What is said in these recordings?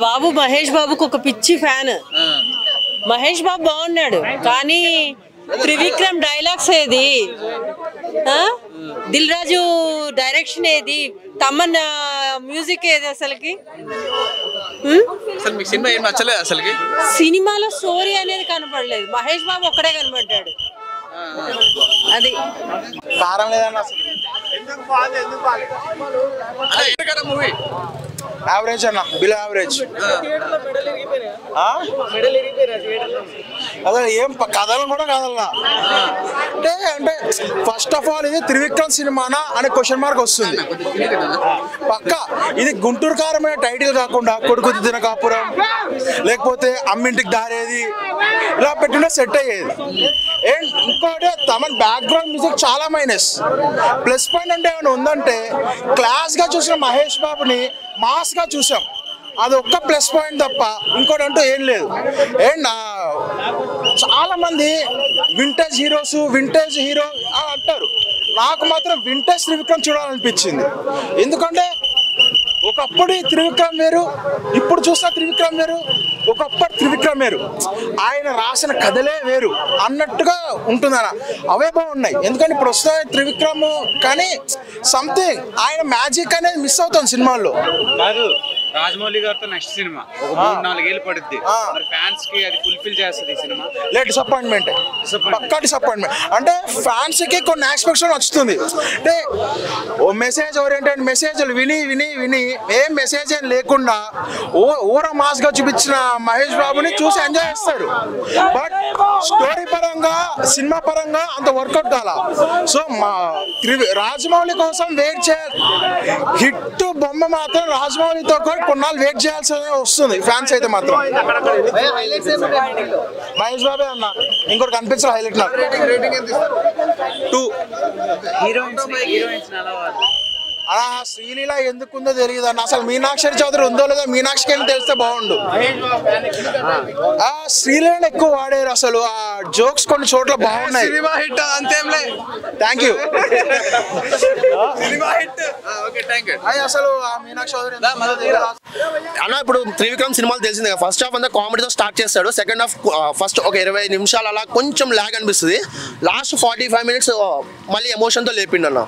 బాబు మహేష్ బాబుకు ఒక పిచ్చి ఫ్యాన్. మహేష్ బాబు బాగున్నాడు కానీ త్రివిక్రమ్ డైలాగ్స్ ఏది, దిల్ రాజు డైరెక్షన్ ఏది, తమన్ మ్యూజిక్ ఏది అసలుకి? సినిమాలో స్టోరీ అనేది కనపడలేదు. మహేష్ బాబు ఒక్కడే కనపడ్డాడు. అది యావరేజ్ అన్న, బిలో యావరేజ్. అదే ఏం కథలు కూడా కదలనా అంటే అంటే ఫస్ట్ ఆఫ్ ఆల్ ఇది త్రివిక్రమ్ సినిమానా అనే క్వశ్చన్ మార్క్ వస్తుంది పక్క. ఇది గుంటూరు కారం అనే టైటిల్ కాకుండా కొడుకు దిన కాపురం లేకపోతే అమ్మింటికి దారేది ఇలా పెట్టినా సెట్ అయ్యేది. అండ్ ఇంకోటి తమన్ బ్యాక్గ్రౌండ్ మ్యూజిక్ చాలా మైనస్. ప్లస్ పాయింట్ అంటే ఏమైనా ఉందంటే క్లాస్ గా చూసిన మహేష్ బాబుని మాస్ గా చూసాం, అది ఒక్క ప్లస్ పాయింట్ తప్ప ఇంకోటి అంటూ ఏం లేదు. అండ్ చాలా మంది వింటేజ్ హీరోస్ వింటేజ్ హీరో అంటారు, నాకు మాత్రం వింటేజ్ త్రివిక్రమ్ చూడాలనిపించింది. ఎందుకంటే ఒకప్పుడు త్రివిక్రమ్ వేరు, ఇప్పుడు చూసిన త్రివిక్రమ్ వేరు, ఒకప్పటి త్రివిక్రమ్ వేరు, ఆయన రాసిన కథలే వేరు అన్నట్టుగా ఉంటుందన్న. అవే బాగున్నాయి. ఎందుకంటే ఇప్పుడు వస్తున్న త్రివిక్రమ్ కానీ సంథింగ్ ఆయన మ్యాజిక్ అనేది మిస్ అవుతుంది సినిమాల్లో. రాజమౌళి గారితో నెక్స్ట్ సినిమా ఒక 3-4 ఏళ్ళు పడుద్ది. మరి ఫ్యాన్స్ కి అది ఫుల్ఫిల్ చేస్తుంది సినిమా. డిసప్పాయింట్మెంట్, పక్కా డిసప్పాయింట్మెంట్. అంటే ఫ్యాన్స్ కి కొన్ని ఆస్పెక్ట్స్ నచ్చుతుంది. అంటే ఓ మెసేజ్ ఓరియంటెడ్ మెసేజ్లు విని విని విని ఏం మెసేజ్ ఏం లేకుండా ఊర మాస్ గా చూపించిన మహేష్ బాబుని చూసి ఎంజాయ్ చేస్తారు. బట్ స్టోరీ పరంగా సినిమా పరంగా అంత వర్కౌట్ కాల. సో రాజమౌళి కోసం వెయిట్ చేయాలి. హిట్ బొమ్మ మాత్రం రాజమౌళితో కొన్నాళ్ళు వెయిట్ చేయాల్సి వస్తుంది ఫ్యాన్స్ అయితే మాత్రం. మహేష్ బాబే అన్న, ఇంకోటి కనిపించిన హైలైట్ నాకు 2. శ్రీలీల ఎందుకుందో తెలియదు అన్న. అసలు మీనాక్షి చౌదరి ఉందో లేదో మీనాక్షికి వెళ్ళి తెలిస్తే బాగుండు. శ్రీలీల ఎక్కువ వాడారు. అసలు ఆ జోక్స్ కొన్ని చోట్ల బాగున్నాయి. Thank you. అసలు మీనాక్షి చౌదరి అన్న ఇప్పుడు త్రివిక్రమ్ సినిమాలు తెలిసింది కదా, ఫస్ట్ హాఫ్ అంతా కామెడీతో స్టార్ట్ చేస్తాడు. సెకండ్ హాఫ్ ఫస్ట్ ఒక 20 నిమిషాలు అలా కొంచెం లాగ్ అనిపిస్తుంది. లాస్ట్ 45 మినిట్స్ మళ్ళీ ఎమోషన్తో లేపిండు అన్న.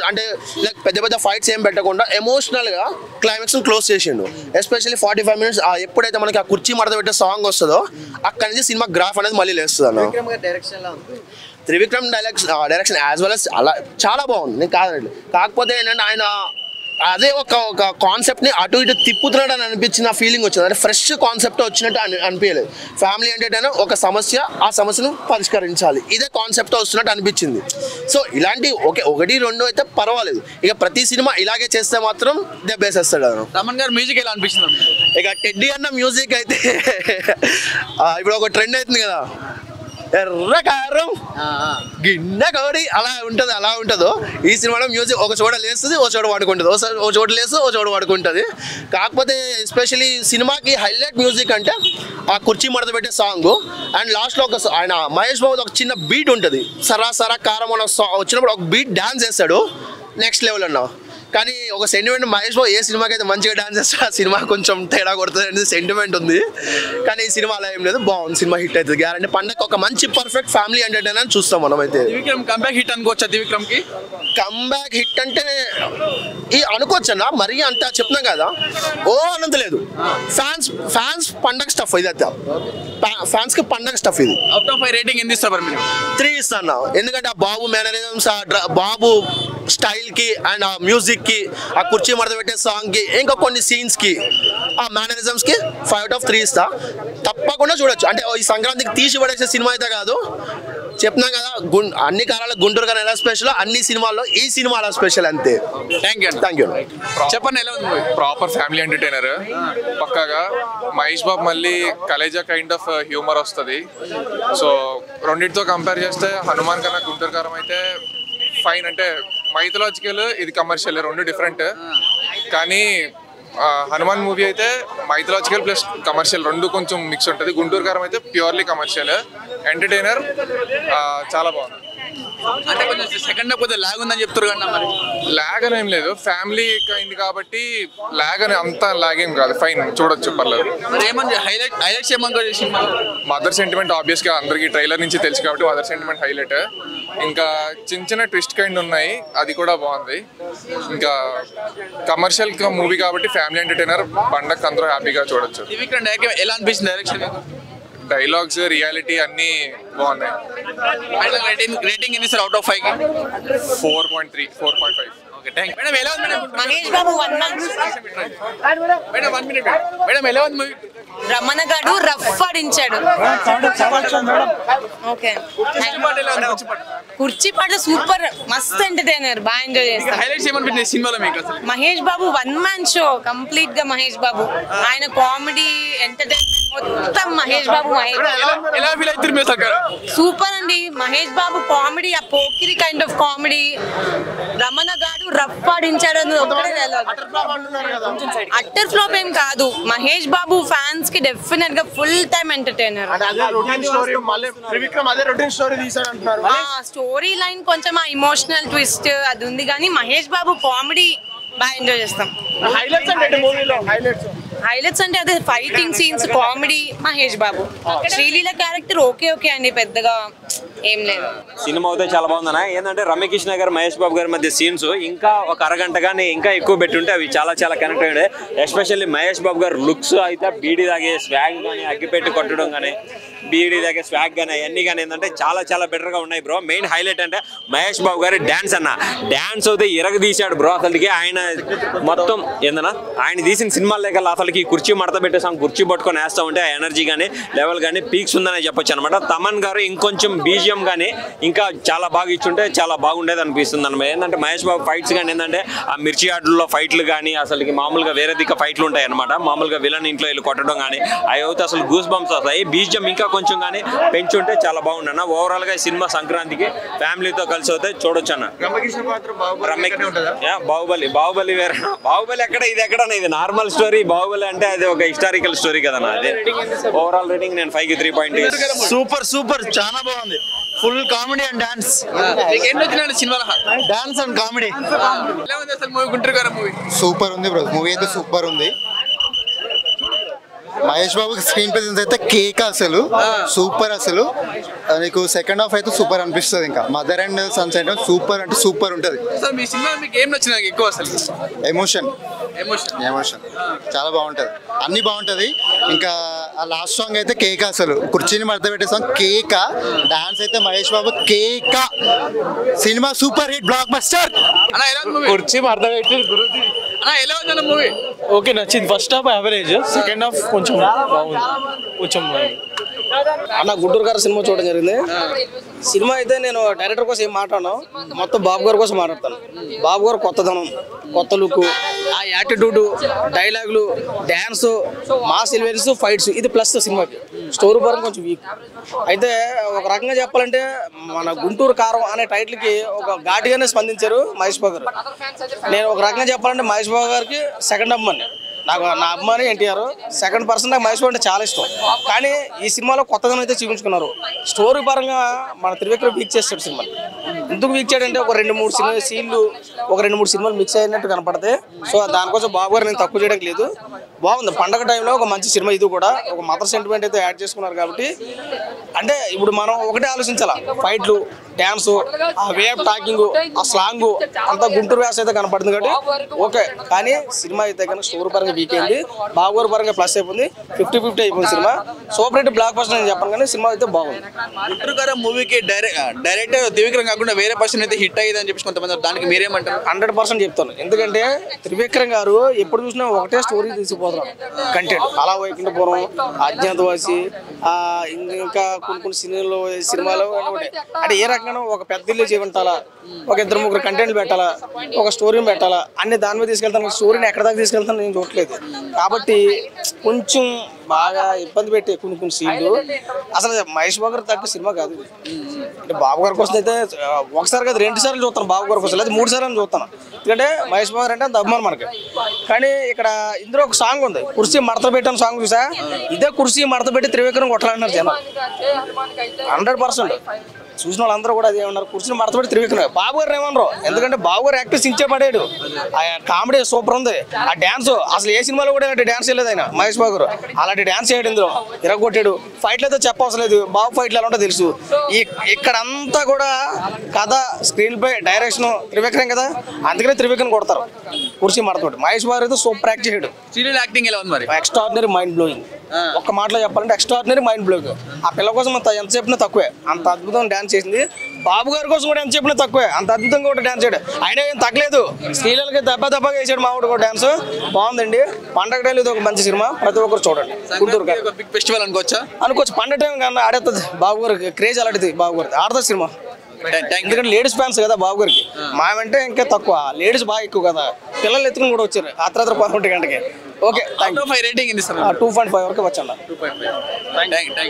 అంటే లైక్ పెద్ద పెద్ద ఫైట్స్ ఏం పెట్టకుండా ఎమోషనల్గా క్లైమాక్స్ని క్లోజ్ చేసిండు. ఎస్పెషల్లీ 45 మినిట్స్ ఎప్పుడైతే మనకి ఆ కుర్చీ మడత పెట్టే సాంగ్ వస్తుందో అక్కడి నుంచి సినిమా గ్రాఫ్ అనేది మళ్ళీ లేస్తుంది అన్న. Trivikram direction as well as అలా చాలా బాగుంది, నేను కాదండి. కాకపోతే ఏంటంటే ఆయన అదే ఒక కాన్సెప్ట్ని అటు ఇటు తిప్పుతున్నాడు అని అనిపించిన ఫీలింగ్ వచ్చింది. అంటే ఫ్రెష్ కాన్సెప్ట్ వచ్చినట్టు అనిపించలేదు. ఫ్యామిలీ ఎంటర్టైనర్ ఒక సమస్య, ఆ సమస్యను పరిష్కరించాలి, ఇదే కాన్సెప్ట్ వస్తున్నట్టు అనిపించింది. సో ఇలాంటి 1-2 అయితే పర్వాలేదు. ఇక ప్రతి సినిమా ఇలాగే చేస్తే మాత్రం దెబ్బేసేస్తాడు. తమన్ గారు మ్యూజిక్ ఎలా అనిపించింది? ఇక టెడ్డీ అన్న మ్యూజిక్ అయితే ఇప్పుడు ఒక ట్రెండ్ అవుతుంది కదా, ఎర్రకారం గిన్నె కోడి అలా ఉంటుంది. అలా ఉంటుందో ఈ సినిమాలో మ్యూజిక్ ఒక చోట లేస్తుంది, ఒక చోట పడుకుంటుంది, ఒక చోట లేస్తుంది, ఒక చోట పడుకుంటుంది. కాకపోతే ఎస్పెషల్లీ సినిమాకి హైలైట్ మ్యూజిక్ అంటే ఆ కుర్చీ మడత పెట్టే సాంగ్ అండ్ లాస్ట్లో ఆయన మహేష్ బాబు ఒక చిన్న బీట్ ఉంటుంది. సరా సరా కారం అన్న వచ్చినప్పుడు ఒక బీట్ డాన్స్ చేస్తాడు, నెక్స్ట్ లెవెల్ అన్న. కానీ ఒక సెంటిమెంట్ మహేష్ బాబు ఏ సినిమాకి అయితే మంచిగా డాన్స్ చేస్తాడు ఆ సినిమా కొంచెం తేడా కొడుతుంది అనేది సెంటిమెంట్ ఉంది. కానీ ఈ సినిమా అలా ఏం లేదు, బాగుంది. సినిమా హిట్ అవుతుంది గ్యారంటీ. పండగ ఒక మంచి పర్ఫెక్ట్ ఫ్యామిలీ ఎంటర్టైనర్ అని చూస్తాం మనం. అయితే కంబ్యాక్ హిట్ అనుకోవచ్చా? త్రివిక్రమ్కి కంబ్యాక్ హిట్ అంటే అనుకోవచ్చు అన్న. మరీ అంత చెప్తున్నాం కదా, ఓ అనంత లేదు. ఫ్యాన్స్ పండగ స్టఫ్ ఇది. అయితే ఫ్యాన్స్ కి పండగ స్టఫ్ ఇది. అవుట్ ఆఫ్ 5 రేటింగ్ ఎంత ఇస్తారు? 3 ఇస్తాను. ఎందుకంటే ఆ బాబు మేనరిజమ్స్, బాబు స్టైల్ కి అండ్ ఆ మ్యూజిక్ కి, ఆ కుర్చీ మడత పెట్టే సాంగ్ కి, ఇంకా కొన్ని సీన్స్ కి, ఆ మేనరిజమ్స్ కి 5/3 ఇస్తా. తప్పకుండా చూడొచ్చు. అంటే ఈ సంక్రాంతికి తీసి పడేసే సినిమా అయితే కాదు. చెప్తున్నాం కదా, అన్ని కాలాల గుంటూరు కానీ ఎలా స్పెషల్, అన్ని సినిమాల్లో ఈ సినిమా అలా స్పెషల్ అంతే. Thank you. చెప్పండి ఎలా ఉంది? ప్రాపర్ ఫ్యామిలీ ఎంటర్టైనర్ పక్కాగా. మహేష్ బాబు మళ్ళీ కలేజా కైండ్ ఆఫ్ హ్యూమర్ వస్తుంది. సో రెండింటితో కంపేర్ చేస్తే హనుమాన్ కన్నా గుంటూరు కారం అయితే ఫైన్. అంటే మైథలాజికల్, ఇది కమర్షియల్, 2 డిఫరెంట్. కానీ హనుమాన్ మూవీ అయితే మైథలాజికల్ ప్లస్ కమర్షియల్ 2 కొంచెం మిక్స్ ఉంటుంది. గుంటూరు కారం అయితే ప్యూర్లీ కమర్షియల్ ఎంటర్టైనర్. చాలా బాగుంది. అంటే కొంచెం సెకండ్ హాఫ్ కొద్దిగా లాగ్ ఉందని చెప్తారు కదా మరి. లాగ్ అని ఏం లేదు, ఫ్యామిలీ అయింది కాబట్టి లాగ్ అని అంత లాగ్ ఏం కాదు, ఫైన్ చూడొచ్చు పర్లేదు. మరి ఏమని హైలైట్స్ ఏమనుకో సినిమా? మదర్ సెంటిమెంట్ ఆబ్వియస్ గా అందరికి ట్రైలర్ నుంచి తెలుసు కాబట్టి మదర్ సెంటిమెంట్ హైలైట్. ఇంకా చిన్న చిన్న ట్విస్ట్ కైండ్ ఉన్నాయి, అది కూడా బాగుంది. ఇంకా కమర్షియల్ మూవీ కాబట్టి ఫ్యామిలీ ఎంటర్టైనర్, పండగ అందరూ హ్యాపీగా చూడొచ్చు. త్రివిక్రమ్ ఎలా అనిపిస్తుంది డైరెక్షన్? డైలాగ్స్, రియాలిటీ అన్నీ బాగున్నాయి. రేటింగ్ ఎన్ని సార్ అవుట్ ఆఫ్ 5 కి? 4.3, 4.5. Okay, thank you. మేడం ఎలా ఉంది madam? Mahesh Babu 1 month madam 1 minute madam, ఎలా ఉంది మూవీ? రమణ గారు రఫ్ ఆడించాడు. ఓకే, కుర్చీ పాట సూపర్, మస్త్ ఎంటర్టైనర్, బాగా ఎంజాయ్ చేస్తాం. హైలైట్స్ ఏమనిపించింది సినిమాలో మీకు అసలు? Mahesh Babu 1 man show complete గా. మహేష్ బాబు ఆయన కామెడీ, ఎంటర్టైన్మెంట్ మొత్తం మహేష్ బాబు. ఎలా ఫీల్ అవుతారు మీరు అక్కడ? సూపర్ అండి. మహేష్ బాబు కామెడీ, ఆ Pokiri kind of comedy. Ramana గారు రఫ్ ఆడించాడు అని ఒక్కడే డైలాగ్. అట్టర్ ఫ్లాప్ ఏం కాదు. మహేష్ బాబు ఫ్యాన్స్ కి డెఫినెట్ గా full time entertainer. Story line కొంచెం ఆ ఇమోషనల్ ట్విస్ట్ అది ఉంది, కానీ మహేష్ బాబు కామెడీ బాగా ఎంజాయ్ చేస్తాం. హైలైట్స్ అంటే అదే fighting scenes, comedy, Mahesh Babu. Sreeleela character okay అండి, పెద్దగా ఏం లేదు. సినిమా అయితే చాలా బాగుందన్న. ఏంటంటే రమ్యకృష్ణ గారు, మహేష్ బాబు గారి మధ్య సీన్స్ ఇంకా ఒక అరగంట కానీ ఇంకా ఎక్కువ పెట్టుంటే అవి చాలా కనెక్ట్ అయ్యాయి. ఎస్పెషల్లీ మహేష్ బాబు గారు లుక్స్ అయితే బీడీ తాగే స్వాగ్ కానీ, అగ్గిపెట్టి కొట్టడం కానీ, బీడీ తాగే స్వాగ్ కానీ అవన్నీ కానీ ఏంటంటే చాలా బెటర్గా ఉన్నాయి బ్రో. మెయిన్ హైలైట్ అంటే మహేష్ బాబు గారి డ్యాన్స్ అన్న. డ్యాన్స్ అయితే తీశాడు బ్రో. అసలుకి ఆయన మొత్తం ఏందన్నా, ఆయన తీసిన సినిమాల దగ్గర అసలుకి కుర్చీ మడత పెట్టేసాం, కుర్చీ పట్టుకొని వేస్తా ఉంటే ఆ ఎనర్జీ కానీ, లెవెల్ కానీ పీక్స్ ఉందని చెప్పొచ్చు అనమాట. తమన్ గారు ఇంకొంచెం బీజిఎం కానీ ఇంకా చాలా బాగా ఇచ్చుంటే చాలా బాగుండేది అనిపిస్తుంది అనమాట. ఏంటంటే మహేష్ బాబు ఫైట్స్ కానీ ఏంటంటే ఆ మిర్చి ఆటల్లో ఫైట్లు కానీ అసలుకి మామూలుగా వేరే దిక్క ఫైట్లు ఉంటాయి అనమాట. మామూలుగా విలన్ ఇంట్లో వెళ్ళి కొట్టడం కానీ అవి అయితే అసలు గూస్ బంప్స్ వస్తాయి. బీజిఎం ఇంకా కొంచెం కానీ పెంచుంటే చాలా బాగుండన్న. ఓవరాల్ గా ఈ సినిమా సంక్రాంతికి ఫ్యామిలీతో కలిసి అయితే చూడొచ్చు అన్న. బాహుబలి వేరే. బాహుబలి ఎక్కడ, ఇది ఎక్కడ? ఇది నార్మల్ స్టోరీ. బాహుబలి అంటే అది ఒక హిస్టారికల్ స్టోరీ కదా. అదే ఓవరాల్ రేటింగ్ నేను 5 కి 3.8. సూపర్ చాలా బాగుంది. Full comedy and dance. Dance and comedy. Super ఉంది బ్రో, మూవీ అయితే సూపర్ ఉంది. మహేష్ బాబుకి స్క్రీన్ ప్రెజెన్స్ అయితే కేక్, అసలు సూపర్. అసలు నీకు సెకండ్ హాఫ్ అయితే సూపర్ అనిపిస్తుంది. ఇంకా మదర్ అండ్ సన్స్ అంటే సూపర్ అంటే సూపర్ ఉంటుంది. ఎమోషన్ చాలా బాగుంటుంది, అన్ని బాగుంటుంది. ఇంకా ఆ లాస్ట్ సాంగ్ అయితే కేక్, అసలు కుర్చీని మడత పెట్టే సాంగ్ కేక. డాన్స్ అయితే మహేష్ బాబు కేక. Cinema super hit, block buster. కుర్చీ మడత పెట్టి ఓకే, నచ్చింది. First half average, second half కొంచెం బాగుంది. అన్న గుంటూరు గారు సినిమా చూడడం జరిగింది. సినిమా అయితే నేను డైరెక్టర్ కోసం ఏం మాట్లాడను, మొత్తం బాబు గారి కోసం మాట్లాడతాను. బాబు గారు కొత్తదనం, కొత్త లుక్, ఆ యాటిట్యూడ్, డైలాగులు, డ్యాన్స్, మాస్ ఎలిమెంట్స్, ఫైట్స్, ఇది ప్లస్ సినిమాకి. స్టోరీ పరంగా కొంచెం వీక్. అయితే ఒక రకంగా చెప్పాలంటే మన గుంటూరు కారం అనే టైటిల్కి ఒక ఘాటుగానే స్పందించారు మహేష్ బాబు గారు. నేను ఒక రకంగా చెప్పాలంటే మహేష్ బాబు గారికి సెకండ్ అభిమాని. నాకు నా అభిమాని ఎన్టీఆర్. సెకండ్ పర్సన్ నాకు మహేష్ బాబు అంటే చాలా ఇష్టం. కానీ ఈ సినిమాలో కొత్తదనం అయితే చూపించుకున్నారు. స్టోరీ పరంగా మన త్రివిక్రమ్ వీక్ చేస్తాడు సినిమా. ఎందుకు వీక్ చేయడంటే ఒక 2-3 సినిమా సీన్లు, ఒక 2-3 సినిమాలు మిక్స్ అయినట్టు కనపడతాయి. సో దానికోసం బాబు గారు నేను తక్కువ చేయడానికి లేదు. బాగుంది. పండగ టైంలో ఒక మంచి సినిమా. ఇది కూడా ఒక మదర్ సెంటిమెంట్ అయితే యాడ్ చేసుకున్నారు కాబట్టి, అంటే ఇప్పుడు మనం ఒకటే ఆలోచించాలా, ఫైట్లు, డ్యాన్స్, ఆ వే ఆఫ్ టాకింగ్, ఆ స్లాంగ్ అంతా గుంటూరు వ్యాస అయితే కనపడుతుంది కాబట్టి ఓకే. కానీ సినిమా అయితే కనుక స్టోరీ పరంగా వీక్ అయింది, బాబు గారి పరంగా ప్లస్ అయిపోయింది. 50-50 అయిపోయింది cinema. Super hit, block buster అని చెప్పాను, కానీ సినిమా అయితే బాగుంది. గుంటూరు గారం మూవీకి డైరెక్టర్ త్రివిక్రమ్ కాకుండా వేరే పర్సన్ అయితే హిట్ అయ్యేది అని చెప్పి కొంతమంది, దానికి మీరేమంటారు? 100% చెప్తాను. ఎందుకంటే త్రివిక్రమ్ గారు ఎప్పుడు చూసినా ఒకటే స్టోరీ తీసుకుపోతున్నారు. కంటెంట్ అలా వైకుంఠపురం, అజ్ఞాతవాసి, ఇంకా కొన్ని సినిమాలు అంటే ఏ రకంగా ఒక పెద్ద ఇల్లు చేయించాలా, ఒక 2-3 కంటెంట్లు పెట్టాలా, ఒక స్టోరీని పెట్టాలా, అన్ని దాని మీద తీసుకెళ్తాను. స్టోరీని ఎక్కడ దాకా తీసుకెళ్తాను నేను చూడలేదు. కాబట్టి కొంచెం బాగా ఇబ్బంది పెట్టే కొన్ని సీన్లు. అసలు మహేష్ బాబు గారు తగ్గ సినిమా కాదు. అంటే బాబు గారి కోసం అయితే ఒకసారి కాదు 2 సార్లు చూస్తాను, బాబు గారి కోసం లేదా 3 సార్లు చూస్తాను. ఎందుకంటే మహేష్ బాబు గారు అంటే అంత అభిమానం మనకి. కానీ ఇక్కడ ఇందులో ఒక సాంగ్ ఉంది, కుర్చీ మడత పెట్టిన సాంగ్ చూసా. ఇదే కుర్చీ మడత పెట్టి త్రివిక్రమ్ కొట్టాలన్నారు జనం. 100%. చూసిన వాళ్ళందరూ కూడా అదే ఉన్నారు, కూర్చుని మడతపడి త్రివిక్రమ్. బాబు గారు ఏమన్నారు, ఎందుకంటే బాబు గారు యాక్టర్ సించే పడాడు, ఆ కామెడీ సూపర్ ఉంది. ఆ డ్యాన్స్ అసలు ఏ సినిమాలో కూడా అలాంటి డ్యాన్స్ చేయలేదు ఆయన మహేష్ బాబు గారు, అలాంటి డ్యాన్స్ చేయడం ఇందులో ఇరగొట్టాడు. ఫైట్లు అయితే చెప్పవసరం లేదు, బాబు ఫైట్లు ఎలా ఉంటో తెలుసు. ఇక్కడంతా కూడా కథ, స్క్రీన్ పై, డైరెక్షన్ త్రివిక్రమ్ కదా, అందుకనే త్రివిక్రమ్ కొడతారు కుర్చీ మడతపడి. మహేష్ బాబు అయితే సూపర్ యాక్ట్ చేయడు. సీరియల్ యాక్టింగ్ ఎలా ఉంది మరి? Extraordinary mind blowing. ఒక్క మాటలో చెప్పాలంటే ఎక్స్ట్రాడినరీ మైండ్ బ్లోయింగ్. ఆ పిల్ల కోసం ఎంత చెప్పినా తక్కువే, అంత అద్భుతంగా డాన్స్ చేసింది. బాబు గారి కోసం కూడా ఎంత చెప్పినా తక్కువే, అంత అద్భుతంగా కూడా డాన్స్ చేయడు. అయినా ఏం తగ్గలేదు, స్త్రీలకి దెబ్బగా వేసాడు మామూడు కూడా డాన్స్ బాగుందండి. పండగ టైం ఇది ఒక మంచి సినిమా, ప్రతి ఒక్కరు చూడండి. గుంటూరు బిగ్ ఫెస్టివల్ అనుకోవచ్చా? అనుకోవచ్చు, పండగ టైం కన్నా ఆడేస్తుంది బాబు గారికి, క్రేజ్ అలాంటిది బాబు గారికి, ఆడుతుంది సినిమా. ఎందుకంటే లేడీస్ ఫ్యాన్స్ కదా బాబు గారికి, మామంటే ఇంకా తక్కువ, లేడీస్ బాగా ఎక్కువ కదా, పిల్లలు ఎత్తుకుని కూడా వచ్చారు అర్ధరాత్రి 11 గంటకి. ఓకే, 2.5 రేటింగ్ 2.5 వరకు వచ్చాను.